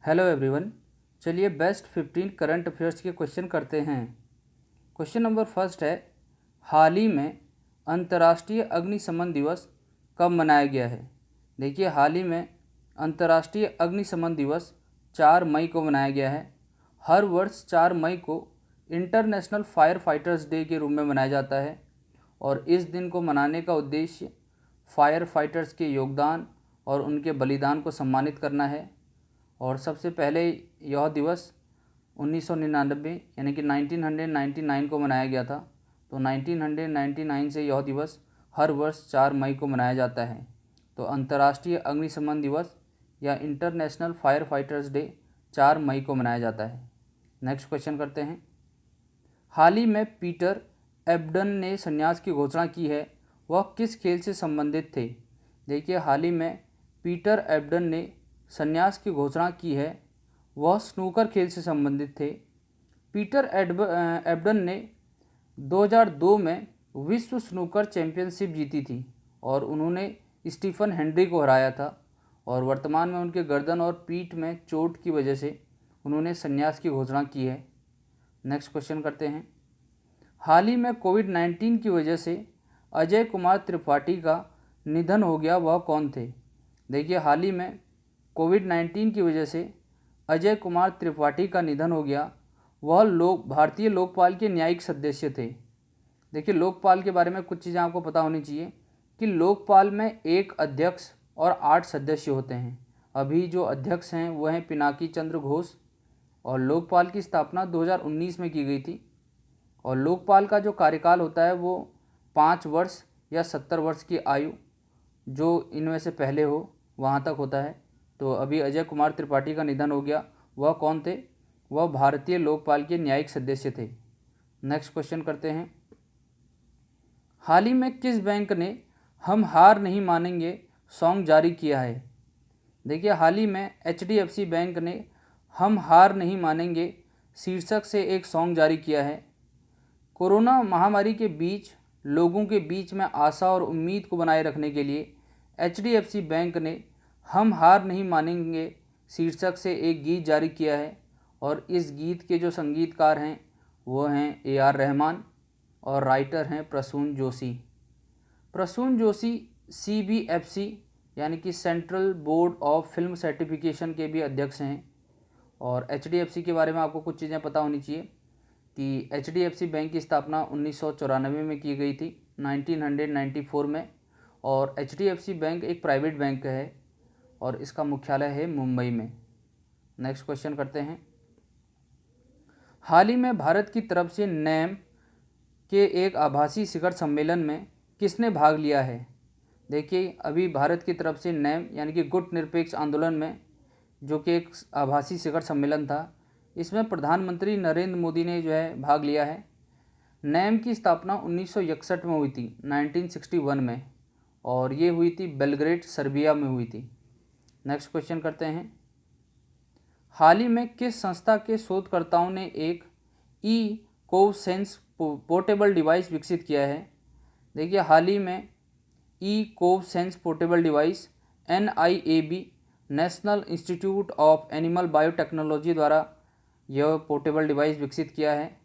Hello everyone. चलिए best 15 current affairs के question करते हैं। क्वेश्चन नंबर फर्स्ट है, हाल ही में अंतर्राष्ट्रीय अग्निशमन दिवस कब मनाया गया है। देखिए, हाल ही में अंतर्राष्ट्रीय अग्निशमन दिवस 4 मई को मनाया गया है। हर वर्ष 4 मई को इंटरनेशनल फायर फाइटर्स डे के रूप में मनाया जाता है और इस दिन को मनाने का उद्देश्य फायर फाइटर्स के योगदान और उनके बलिदान को सम्मानित करना है। और सबसे पहले यह दिवस 1999 यानी कि 1999 को मनाया गया था। तो 1999 से यह दिवस हर वर्ष 4 मई को मनाया जाता है। तो अंतर्राष्ट्रीय अग्निशमन दिवस या इंटरनेशनल फायर फाइटर्स डे 4 मई को मनाया जाता है। नेक्स्ट क्वेश्चन करते हैं। हाल ही में पीटर एब्डन ने संन्यास की घोषणा की है, वह किस खेल से संबंधित थे। देखिए, हाल ही में पीटर एब्डन ने संन्यास की घोषणा की है, वह स्नूकर खेल से संबंधित थे। पीटर एब्डन ने 2002 में विश्व स्नूकर चैंपियनशिप जीती थी और उन्होंने स्टीफन हेनरी को हराया था और वर्तमान में उनके गर्दन और पीठ में चोट की वजह से उन्होंने संन्यास की घोषणा की है। नेक्स्ट क्वेश्चन करते हैं। हाल ही में कोविड-19 की वजह से अजय कुमार त्रिपाठी का निधन हो गया, वह कौन थे। देखिए, हाल ही में कोविड-19 की वजह से अजय कुमार त्रिपाठी का निधन हो गया। वह भारतीय लोकपाल के न्यायिक सदस्य थे। देखिए, लोकपाल के बारे में कुछ चीज़ें आपको पता होनी चाहिए कि लोकपाल में एक अध्यक्ष और 8 सदस्य होते हैं। अभी जो अध्यक्ष हैं वह हैं पिनाकी चंद्र घोष और लोकपाल की स्थापना 2019 में की गई थी। और लोकपाल का जो कार्यकाल होता है वो 5 वर्ष या 70 वर्ष की आयु, जो इनमें से पहले हो वहाँ तक होता है। तो अभी अजय कुमार त्रिपाठी का निधन हो गया, वह कौन थे, वह भारतीय लोकपाल के न्यायिक सदस्य थे। नेक्स्ट क्वेश्चन करते हैं। हाल ही में किस बैंक ने हम हार नहीं मानेंगे सॉन्ग जारी किया है। देखिए, हाल ही में HDFC बैंक ने हम हार नहीं मानेंगे शीर्षक से एक सॉन्ग जारी किया है। कोरोना महामारी के बीच लोगों के बीच में आशा और उम्मीद को बनाए रखने के लिए HDFC बैंक ने हम हार नहीं मानेंगे शीर्षक से एक गीत जारी किया है और इस गीत के जो संगीतकार हैं वो हैं AR रहमान और राइटर हैं प्रसून जोशी। प्रसून जोशी CBFC यानी कि central board of film certification के भी अध्यक्ष हैं। और HDFC के बारे में आपको कुछ चीज़ें पता होनी चाहिए कि HDFC बैंक की स्थापना 1994 में की गई थी, 1994 में। और HDFC बैंक एक प्राइवेट बैंक है और इसका मुख्यालय है मुंबई में। नेक्स्ट क्वेश्चन करते हैं। हाल ही में भारत की तरफ से नैम के एक आभासी शिखर सम्मेलन में किसने भाग लिया है। देखिए, अभी भारत की तरफ से नैम यानी कि गुट निरपेक्ष आंदोलन में, जो कि एक आभासी शिखर सम्मेलन था, इसमें प्रधानमंत्री नरेंद्र मोदी ने जो है भाग लिया है। नैम की स्थापना 1961 में हुई थी, 1961 में, और ये हुई थी बेलग्रेड सर्बिया में हुई थी। नेक्स्ट क्वेश्चन करते हैं। हाल ही में किस संस्था के शोधकर्ताओं ने एक ई-कोवसेंस पोर्टेबल डिवाइस विकसित किया है। देखिए, हाल ही में eCovSens portable device NIAB National Institute of Animal Biotechnology द्वारा यह पोर्टेबल डिवाइस विकसित किया है।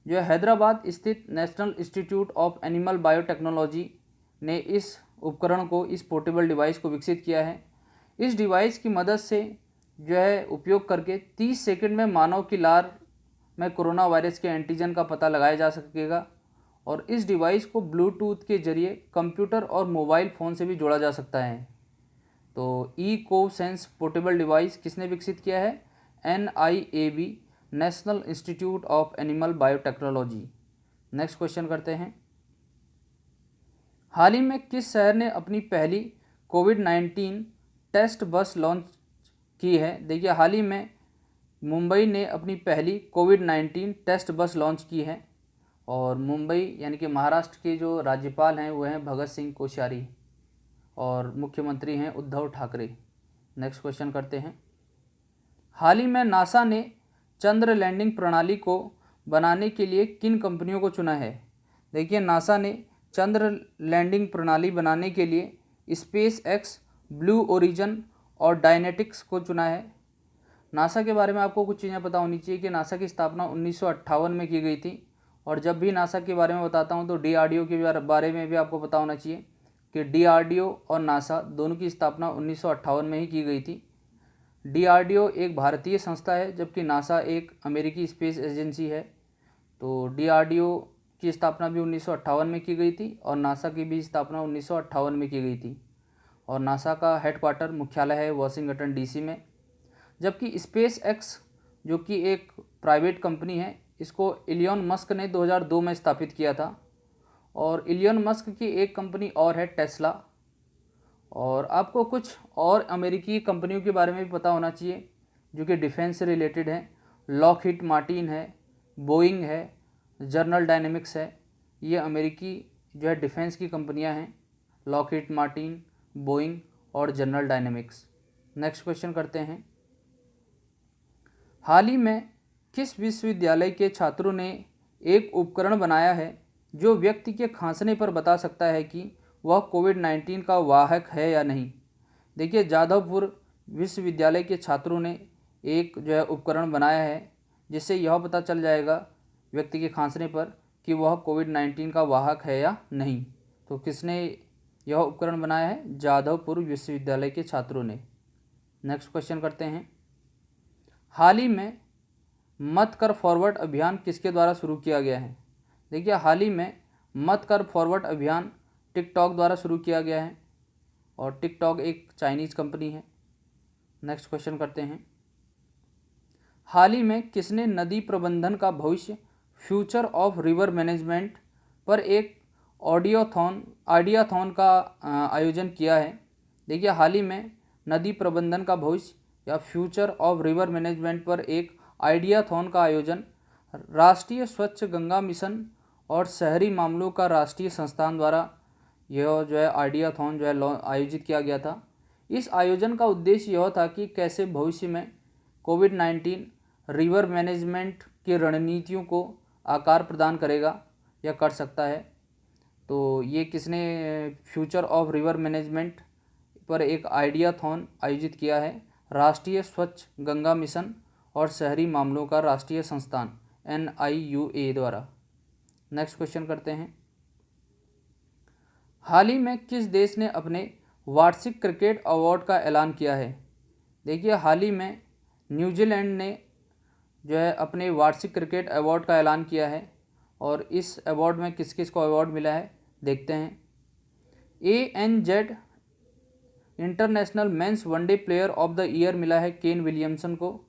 जो हैदराबाद स्थित national Institute of Animal biotechnology ने इस उपकरण को, इस पोर्टेबल डिवाइस को विकसित किया है। इस डिवाइस की मदद से जो है उपयोग करके 30 सेकंड में मानव की लार में कोरोना वायरस के एंटीजन का पता लगाया जा सकेगा और इस डिवाइस को ब्लूटूथ के जरिए कंप्यूटर और मोबाइल फ़ोन से भी जोड़ा जा सकता है। तो ई-कोवसेंस पोर्टेबल डिवाइस किसने विकसित किया है। NIAB National Institute of Animal biotechnology. Next question करते हैं। हाल ही में किस शहर ने अपनी पहली कोविड-19 टेस्ट बस लॉन्च की है। देखिए, हाल ही में मुंबई ने अपनी पहली कोविड-19 टेस्ट बस लॉन्च की है और मुंबई यानी कि महाराष्ट्र के जो राज्यपाल हैं वो हैं भगत सिंह कोश्यारी और मुख्यमंत्री हैं उद्धव ठाकरे। नेक्स्ट क्वेश्चन करते हैं। हाल ही में नासा ने चंद्र लैंडिंग प्रणाली को बनाने के लिए किन कंपनियों को चुना है। देखिए, नासा ने चंद्र लैंडिंग प्रणाली बनाने के लिए SpaceX, ब्लू ओरिजिन और डायनेटिक्स को चुना है। नासा के बारे में आपको कुछ चीज़ें पता होनी चाहिए कि नासा की स्थापना 1958 में की गई थी। और जब भी नासा के बारे में बताता हूँ तो डीआरडीओ के बारे में भी आपको पता होना चाहिए कि डीआरडीओ और नासा दोनों की स्थापना 1958 में ही की गई थी। डीआरडीओ एक भारतीय संस्था है जबकि नासा एक अमेरिकी स्पेस एजेंसी है। तो डीआरडीओ की स्थापना भी 1958 में की गई थी और नासा की भी स्थापना 1958 में की गई थी। और नासा का हेडक्वार्टर मुख्यालय है वाशिंगटन डीसी में। जबकि स्पेस एक्स जो कि एक प्राइवेट कंपनी है, इसको इलियन मस्क ने 2002 में स्थापित किया था। और इलियन मस्क की एक कंपनी और है टेस्ला। और आपको कुछ और अमेरिकी कंपनियों के बारे में भी पता होना चाहिए जो कि डिफेंस से रिलेटेड हैं। लॉकहीड मार्टिन है, बोइंग है, जनरल डायनेमिक्स है। ये अमेरिकी जो है डिफेंस की कंपनियां हैं, लॉकहीड मार्टिन, बोइंग और जनरल डायनेमिक्स। नेक्स्ट क्वेश्चन करते हैं। हाल ही में किस विश्वविद्यालय के छात्रों ने एक उपकरण बनाया है जो व्यक्ति के खांसने पर बता सकता है कि वह कोविड-19 का वाहक है या नहीं? देखिए, जादवपुर विश्वविद्यालय के छात्रों ने एक जो है उपकरण बनाया है जिससे यह पता चल जाएगा व्यक्ति के खांसने पर कि वह कोविड-19 का वाहक है या नहीं। तो किसने यह उपकरण बनाया है? जादवपुर विश्वविद्यालय के छात्रों ने। नेक्स्ट क्वेश्चन करते हैं। हाल ही में मत कर फॉरवर्ड अभियान किसके द्वारा शुरू किया गया है? देखिए, हाल ही में मत कर फॉरवर्ड अभियान टिकटॉक द्वारा शुरू किया गया है और टिकटॉक एक चाइनीज़ कंपनी है। नेक्स्ट क्वेश्चन करते हैं। हाल ही में किसने नदी प्रबंधन का भविष्य फ्यूचर ऑफ रिवर मैनेजमेंट पर एक आइडियाथॉन का आयोजन किया है? देखिए, हाल ही में नदी प्रबंधन का भविष्य या फ्यूचर ऑफ रिवर मैनेजमेंट पर एक आइडियाथॉन का आयोजन राष्ट्रीय स्वच्छ गंगा मिशन और शहरी मामलों का राष्ट्रीय संस्थान द्वारा यह जो है आइडियाथॉन जो है आयोजित किया गया था। इस आयोजन का उद्देश्य यह था कि कैसे भविष्य में कोविड-19 रिवर मैनेजमेंट की रणनीतियों को आकार प्रदान करेगा या कर सकता है। तो ये किसने फ्यूचर ऑफ रिवर मैनेजमेंट पर एक आइडियाथॉन आयोजित किया है? राष्ट्रीय स्वच्छ गंगा मिशन और शहरी मामलों का राष्ट्रीय संस्थान NIUA द्वारा। नेक्स्ट क्वेश्चन करते हैं। हाल ही में किस देश ने अपने वार्षिक क्रिकेट अवार्ड का ऐलान किया है? देखिए, हाल ही में न्यूजीलैंड ने जो है अपने वार्षिक क्रिकेट अवार्ड का ऐलान किया है। और इस अवार्ड में किस किस को अवार्ड मिला है देखते हैं। ANZ international men's one day player of the year मिला है केन विलियमसन को।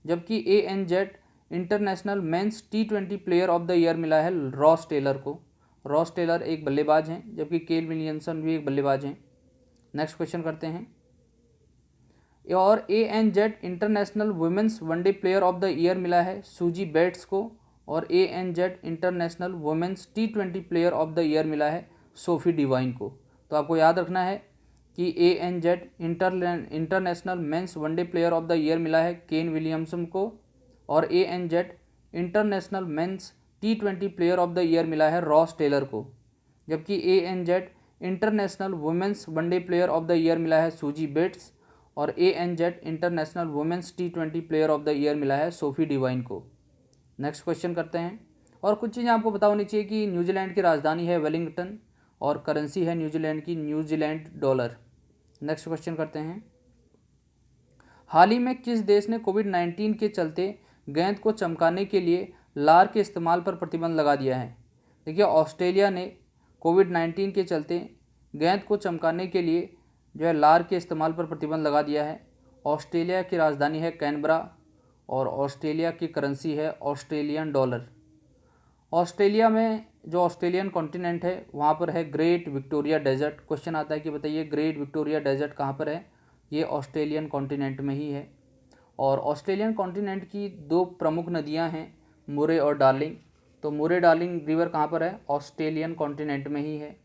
जबकि ANZ international men's T20 player of the year मिला है रॉस टेलर को। रॉस टेलर एक बल्लेबाज हैं जबकि केन विलियमसन भी एक बल्लेबाज हैं। नेक्स्ट क्वेश्चन करते हैं। और ANZ international women's one day player of the year मिला है सूजी बेट्स को। और ANZ international women's T20 player of the year मिला है सोफी डिवाइन को। तो आपको याद रखना है कि ANZ international men's one day player of the year मिला है केन विलियमसन को और ANZ international men's T20 player of the year मिला है रॉस टेलर को। जबकि ANZ international women's one day player of the year मिला है सूजी बेट्स और ANZ international women's T20 player of the year मिला है सोफी डिवाइन को। नेक्स्ट क्वेश्चन करते हैं। और कुछ चीज़ें आपको पता होनी चाहिए कि न्यूजीलैंड की राजधानी है वेलिंगटन और करेंसी है न्यूजीलैंड की न्यूजीलैंड डॉलर। नेक्स्ट क्वेश्चन करते हैं। हाल ही में किस देश ने कोविड-19 के चलते गेंद को चमकाने के लिए लार के इस्तेमाल पर प्रतिबंध लगा दिया है? देखिए, ऑस्ट्रेलिया ने कोविड-19 के चलते गेंद को चमकाने के लिए जो है लार के इस्तेमाल पर प्रतिबंध लगा दिया है। ऑस्ट्रेलिया की राजधानी है कैनबरा और ऑस्ट्रेलिया की करेंसी है ऑस्ट्रेलियन डॉलर। ऑस्ट्रेलिया में जो ऑस्ट्रेलियन कॉन्टिनेंट है वहाँ पर है ग्रेट विक्टोरिया डेजर्ट। क्वेश्चन आता है कि बताइए ग्रेट विक्टोरिया डेजर्ट कहाँ पर है? ये ऑस्ट्रेलियन कॉन्टिनेंट में ही है। और ऑस्ट्रेलियन कॉन्टिनेंट की दो प्रमुख नदियाँ हैं मुरे और डार्लिंग। तो मुरे डार्लिंग रिवर कहाँ पर है? ऑस्ट्रेलियन कॉन्टिनेंट में ही है।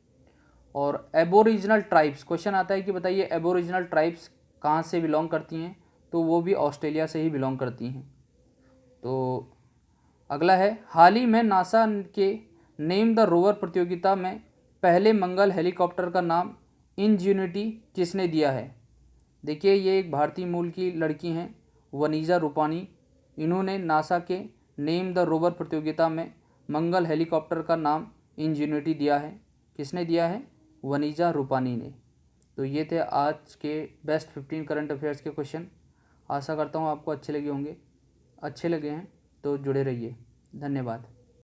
और एबोरिजिनल ट्राइब्स, क्वेश्चन आता है कि बताइए एबोरिजिनल ट्राइब्स कहाँ से बिलोंग करती हैं? तो वो भी ऑस्ट्रेलिया से ही बिलोंग करती हैं। तो अगला है, हाल ही में नासा के नेम द रोवर प्रतियोगिता में पहले मंगल हेलीकॉप्टर का नाम इनजेन्युइटी किसने दिया है? देखिए, ये एक भारतीय मूल की लड़की हैं वनीजा रूपानी। इन्होंने नासा के नेम द रोवर प्रतियोगिता में मंगल हेलीकॉप्टर का नाम इंजेन्युटी दिया है। किसने दिया है? वनीजा रूपानी ने। तो ये थे आज के बेस्ट 15 करंट अफेयर्स के क्वेश्चन। आशा करता हूँ आपको अच्छे लगे होंगे। अच्छे लगे हैं तो जुड़े रहिए। धन्यवाद।